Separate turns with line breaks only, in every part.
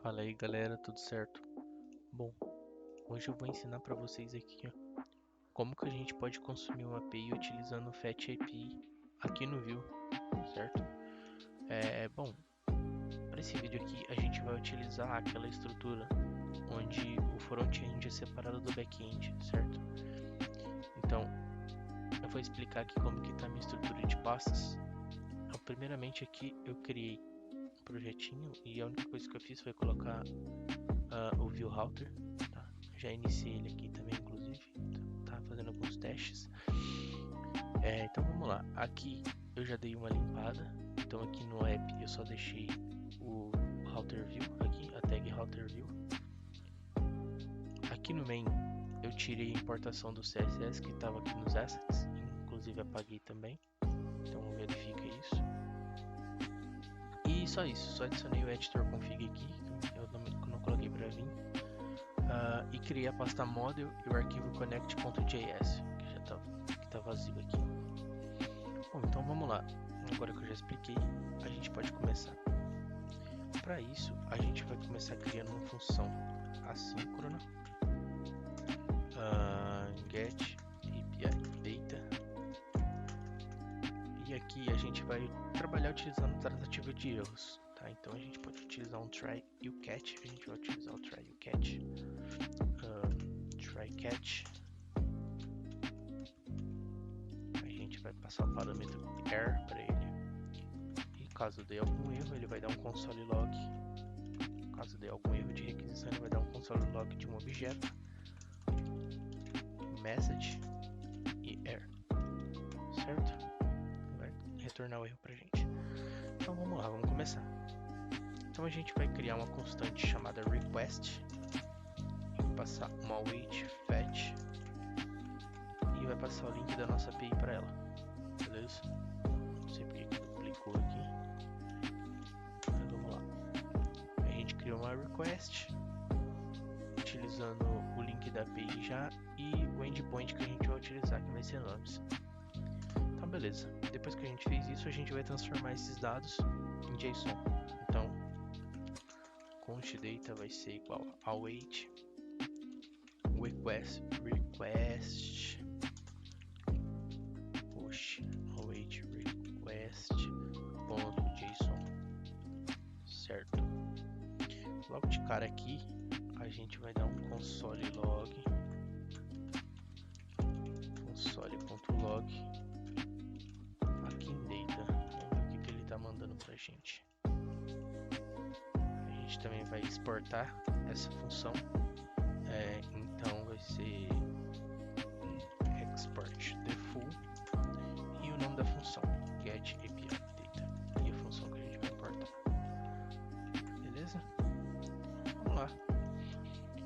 Fala aí galera, tudo certo? Bom, hoje eu vou ensinar para vocês aqui ó, como que a gente pode consumir uma API utilizando o Fetch API aqui no Vue, certo? Bom, para esse vídeo aqui a gente vai utilizar aquela estrutura onde o front-end é separado do back-end, certo? Então, eu vou explicar aqui como que está a minha estrutura de pastas. Então, primeiramente aqui eu criei um projetinho e a única coisa que eu fiz foi colocar o Vue Router, tá? Já iniciei ele aqui também, inclusive, tá fazendo alguns testes. Então vamos lá, aqui eu já dei uma limpada, então aqui no app eu só deixei o Router View, aqui a tag Router View. Aqui no main eu tirei a importação do CSS que estava aqui nos assets, inclusive apaguei também, então verifica isso. E só isso, só adicionei o editor config aqui, eu não coloquei para vir. E criei a pasta model e o arquivo connect.js, que já tá vazio aqui. Bom, então vamos lá. Agora que eu já expliquei, a gente pode começar. Para isso, a gente vai começar criando uma função assíncrona, get API data. E aqui a gente vai trabalhar utilizando tratativa de erros. Tá? Então a gente pode utilizar um try e o catch. A gente vai utilizar o try e o catch. Try catch. A gente vai passar o parâmetro error para ele. E caso dê algum erro, ele vai dar um console log. Caso dê algum erro de requisição, ele vai dar um console log de um objeto, message e error. Certo? Vai retornar o erro pra gente. Então vamos lá, vamos começar. Então a gente vai criar uma constante chamada request e vai passar uma await fetch e vai passar o link da nossa API para ela, beleza? Não sei porque que duplicou aqui, mas vamos lá. A gente criou uma request utilizando o link da API já e o endpoint que a gente vai utilizar, que vai ser nomes. Então beleza, depois que a gente fez isso, a gente vai transformar esses dados em JSON. Então const data vai ser igual a await request push await request.json, certo? Logo de cara aqui a gente vai dar um console.log aqui em data. Vamos ver o que ele está mandando pra gente. A gente também vai exportar essa função, então vai ser export the full e o nome da função get API data e a função que a gente vai importar, beleza? Vamos lá,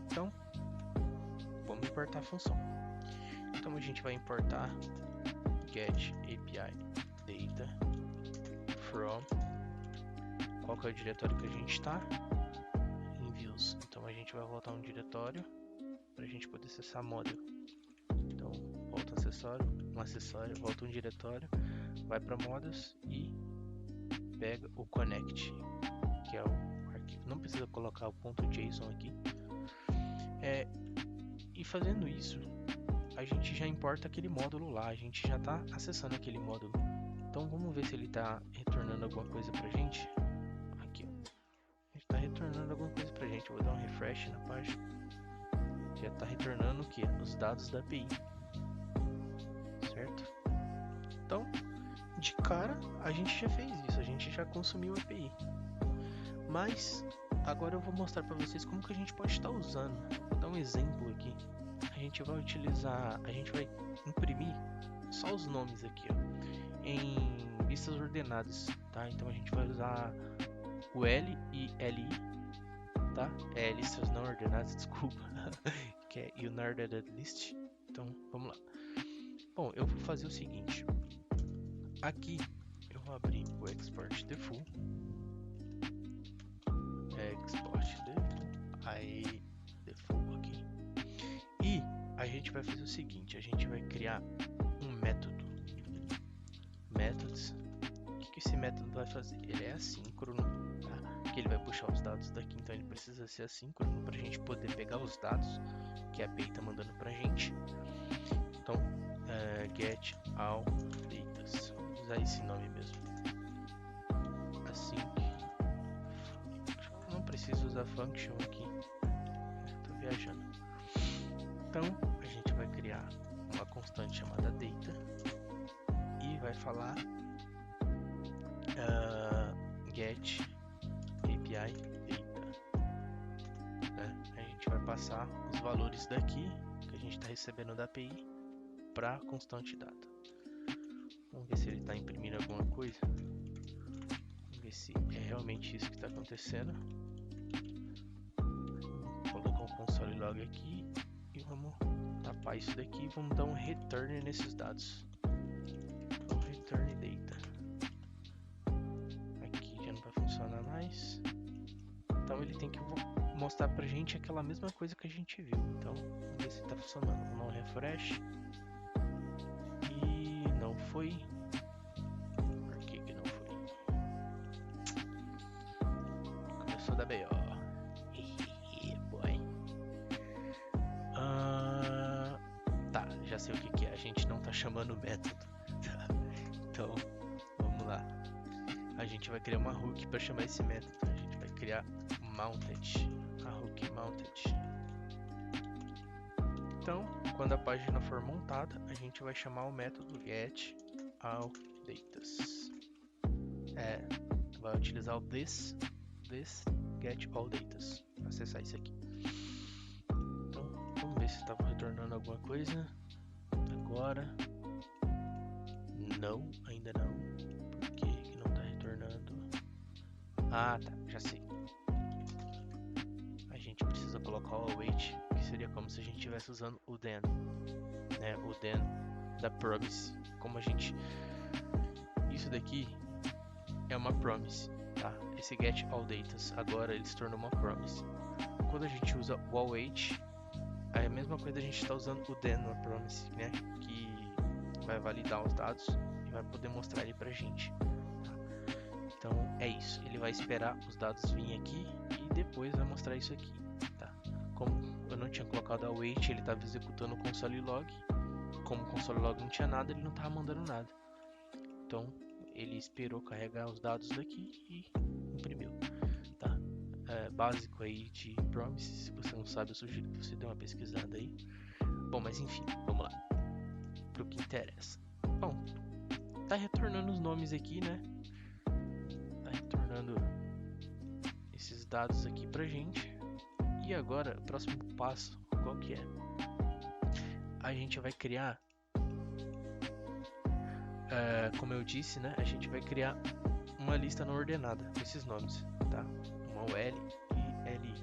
então vamos importar a função. Então a gente vai importar get API data from, qual que é o diretório que a gente está? Em views. Então a gente vai voltar um diretório para a gente poder acessar model. Então volta um acessório, volta um diretório, vai para models e pega o connect, que é o arquivo. Não precisa colocar o .json aqui. E fazendo isso, a gente já importa aquele módulo lá, a gente já está acessando aquele módulo. Então vamos ver se ele está retornando alguma coisa pra gente. Aqui, ó. Ele está retornando alguma coisa pra gente. Eu vou dar um refresh na página. Já está retornando o que? Os dados da API. Certo? Então, de cara, a gente já fez isso, a gente já consumiu a API. Mas agora eu vou mostrar para vocês como que a gente pode estar usando. Vou dar um exemplo aqui. A gente vai imprimir só os nomes aqui, ó, em listas ordenadas, tá? Então a gente vai usar o L e LI, tá? Listas não ordenadas, desculpa, que é unordered list. Então vamos lá. Bom, eu vou fazer o seguinte. Aqui eu vou abrir o export the full. Aí default aqui. E a gente vai fazer o seguinte, a gente vai criar um método. Methods. O que esse método vai fazer? Ele é assíncrono, tá? que ele vai puxar os dados daqui, então ele precisa ser assíncrono para a gente poder pegar os dados que a API está mandando para a gente. Então, get all datas, vou usar esse nome mesmo, assim. Não preciso usar function aqui, estou viajando. Então, a gente vai criar uma constante chamada data e vai falar get API data, né? A gente vai passar os valores daqui que a gente está recebendo da API para constante data. Vamos ver se ele está imprimindo alguma coisa. Vamos ver se é realmente isso que está acontecendo. Vou colocar um console log aqui e vamos tapar isso daqui. Vamos dar um return nesses dados. Então, return data. Não vai funcionar mais. Então ele tem que mostrar pra gente aquela mesma coisa que a gente viu. Então vamos ver se tá funcionando. Vamos dar um refresh. E não foi. Por que que não foi? Começou da BO. Boy. Tá, já sei o que que é. A gente não tá chamando o método. Então vamos lá. A gente vai criar uma hook para chamar esse método. A gente vai criar mounted, a hook mounted. Então, quando a página for montada, a gente vai chamar o método get all datas. Vai utilizar o this get all datas para acessar isso aqui. Então, vamos ver se estava retornando alguma coisa. Agora, não, ainda não. Ah, tá, já sei. A gente precisa colocar o await, que seria como se a gente estivesse usando o then, né? O then da promise. Como a gente... Isso daqui é uma promise, tá? Esse get all datas agora ele se tornou uma promise. Quando a gente usa o await, é a mesma coisa a gente está usando o then na promise, né? Que vai validar os dados e vai poder mostrar ele pra gente. Então é isso, ele vai esperar os dados virem aqui e depois vai mostrar isso aqui, tá? Como eu não tinha colocado a await, ele estava executando o console log. Como o console log não tinha nada, ele não estava mandando nada. Então ele esperou carregar os dados daqui e imprimiu, tá? Básico aí de promise, se você não sabe eu sugiro que você dê uma pesquisada aí. Bom, mas enfim, vamos lá pro que interessa. Bom, tá retornando os nomes aqui, né? Retornando esses dados aqui pra gente. E agora, o próximo passo, qual que é? A gente vai criar, como eu disse, né? A gente vai criar uma lista não ordenada com esses nomes, tá? Uma UL e LI.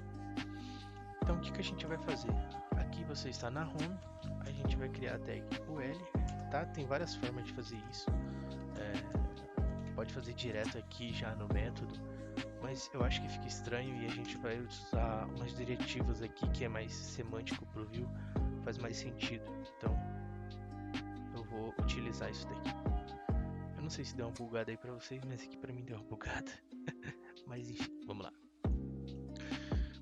Então, o que que a gente vai fazer? Aqui você está na home, a gente vai criar a tag UL, tá? Tem várias formas de fazer isso. Pode fazer direto aqui já no método, mas eu acho que fica estranho e a gente vai usar umas diretivas aqui que é mais semântico pro view, faz mais sentido. Então eu vou utilizar isso daqui. Eu não sei se deu uma bugada aí pra vocês, mas aqui pra mim deu uma bugada. Mas enfim, vamos lá.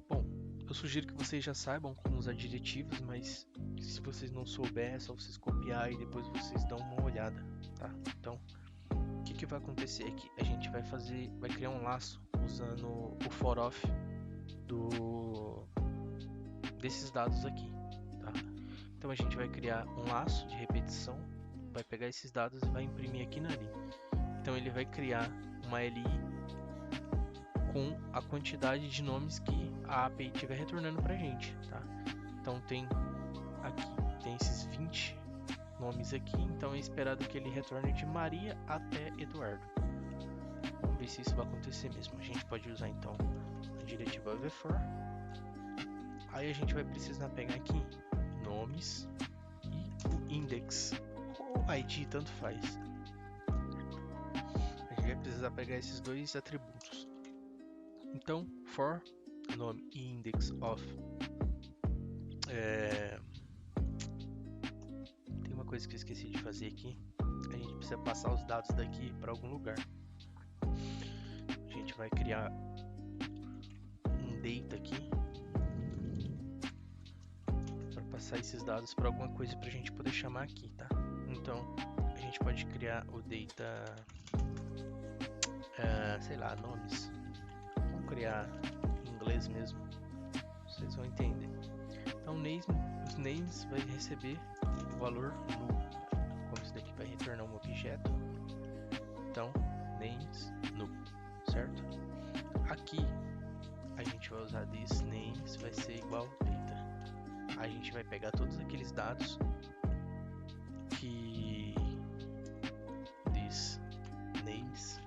Bom, eu sugiro que vocês já saibam como usar diretivas, mas se vocês não souberem é só vocês copiar e depois vocês dão uma olhada, tá? Então o que vai acontecer aqui? A gente vai criar um laço usando o for of desses dados aqui, tá? Então a gente vai criar um laço de repetição, vai pegar esses dados e vai imprimir aqui na linha. Então ele vai criar uma LI com a quantidade de nomes que a API estiver retornando pra gente, tá? Então tem esses 20 nomes aqui, então é esperado que ele retorne de Maria até Eduardo. Vamos ver se isso vai acontecer mesmo. A gente pode usar então a diretiva vfor. Aí a gente vai precisar pegar aqui nomes e o index ou ID, tanto faz. A gente vai precisar pegar esses dois atributos. Então for nome e index of coisa que eu esqueci de fazer aqui, a gente precisa passar os dados daqui para algum lugar. A gente vai criar passar esses dados para alguma coisa para a gente poder chamar aqui, tá? Então, a gente pode criar o data, sei lá, nomes. Vamos criar em inglês mesmo, vocês vão entender. Então, os names vai receber o valor null, como isso daqui vai retornar um objeto. Então, names null, certo? Aqui a gente vai usar this names, vai ser igual data. A gente vai pegar todos aqueles dados que this names,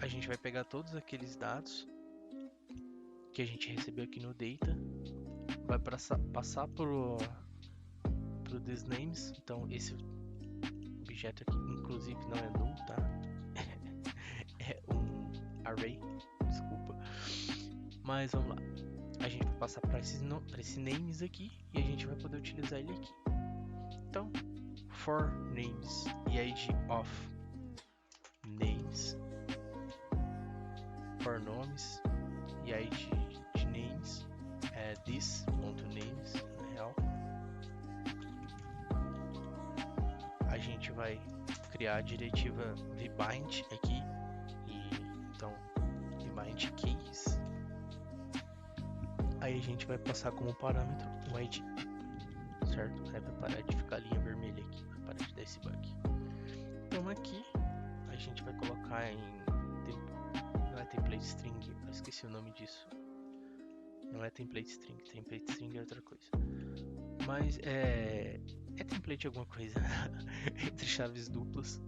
a gente vai pegar todos aqueles dados que a gente recebeu aqui no data, vai passar pro this names. Então esse objeto aqui inclusive não é null, tá? É um array, desculpa. Mas vamos lá. A gente vai passar para esse names aqui e a gente vai poder utilizar ele aqui. Então, for names e id of names, for nomes e id de names é this.names, na real. A gente vai criar a diretiva vbind aqui e então vbind keys. Aí a gente vai passar como parâmetro o id, certo? Aí vai parar de ficar a linha vermelha aqui, vai parar de dar esse bug. Então aqui a gente vai colocar em não é template string, eu esqueci o nome disso. Não é template string é outra coisa. Mas é template alguma coisa entre chaves duplas.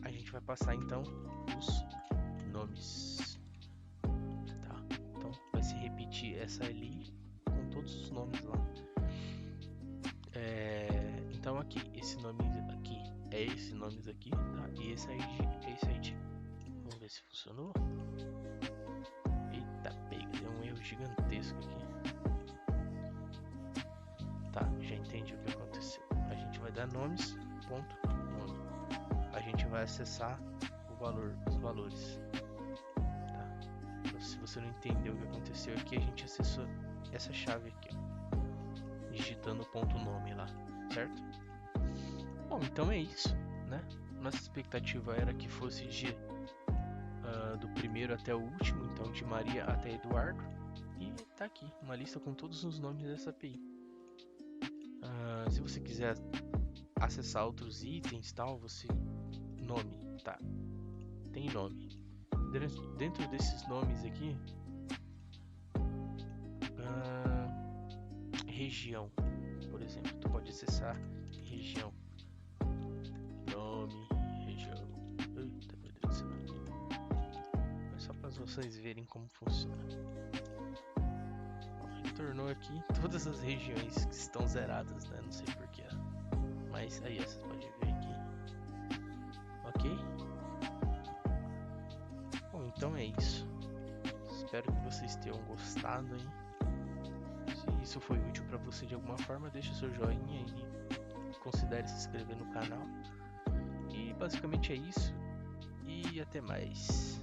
A gente vai passar então os nomes, tá? Então vai se repetir essa ali com todos os nomes lá. Então aqui, esse nome aqui é esse nomes aqui, tá? E esse ID é esse ID. Vamos ver se funcionou. Eita, pega, deu um erro gigantesco aqui. Tá, já entendi o que aconteceu. A gente vai dar nomes, ponto, nome. A gente vai acessar os valores. Tá? Então, se você não entendeu o que aconteceu aqui, a gente acessou essa chave aqui, ó, digitando o ponto nome lá, certo? Bom, então é isso, né? Nossa expectativa era que fosse do primeiro até o último, então de Maria até Eduardo. E tá aqui, uma lista com todos os nomes dessa API. Se você quiser acessar outros itens, tal, nome, tá? Tem nome. Dentro desses nomes aqui, região, por exemplo, tu pode acessar região, nome, região. Eita, meu Deus do céu. É só para vocês verem como funciona. Retornou aqui todas as regiões que estão zeradas, né? Não sei porquê, mas aí vocês podem ver aqui. Ok? Bom, então é isso. Espero que vocês tenham gostado, hein? Se isso foi útil para você de alguma forma, deixa seu joinha e considere se inscrever no canal. E basicamente é isso. E até mais.